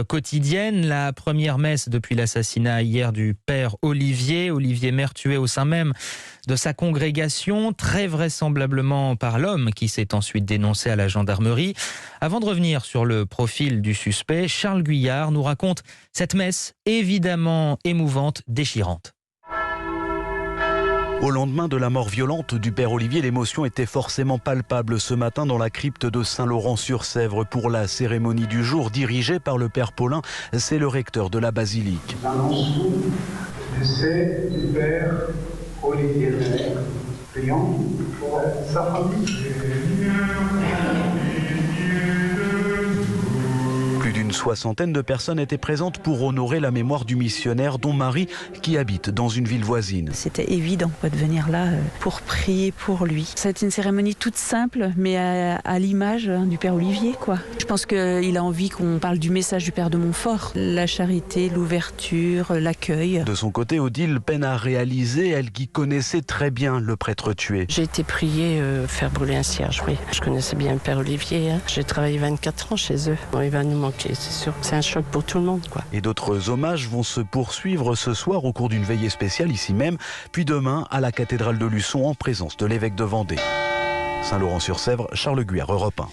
quotidienne. La première messe depuis l'assassinat hier du père Olivier Maire tué au sein même de sa congrégation, très vraisemblablement par l'homme qui s'est ensuite dénoncé à la gendarmerie. Avant de revenir sur le profil du suspect, Charles Guyard nous raconte cette messe évidemment émouvante, déchirante. Au lendemain de la mort violente du père Olivier, l'émotion était forcément palpable ce matin dans la crypte de Saint-Laurent-sur-Sèvre pour la cérémonie du jour dirigée par le père Paulin. C'est le recteur de la basilique. Nous annonçons le décès du père Olivier Maire. Prions pour sa famille. Plus d'une soixantaine de personnes étaient présentes pour honorer la mémoire du missionnaire dont Marie, qui habite dans une ville voisine. C'était évident de venir là pour prier pour lui. C'est une cérémonie toute simple, mais à l'image du père Olivier, quoi. Je pense qu'il a envie qu'on parle du message du père de Montfort. La charité, l'ouverture, l'accueil. De son côté, Odile peine à réaliser, elle qui connaissait très bien le prêtre tué. J'ai été priée faire brûler un cierge, oui. Je connaissais bien le père Olivier. J'ai travaillé 24 ans chez eux. Bon, il va nous manquer, c'est sûr. C'est un choc pour tout le monde, quoi. Et d'autres hommages vont se poursuivre ce soir au cours d'une veillée spéciale ici même, puis demain à la cathédrale de Luçon en présence de l'évêque de Vendée. Saint-Laurent-sur-Sèvre, Charles Guyard, Europe 1.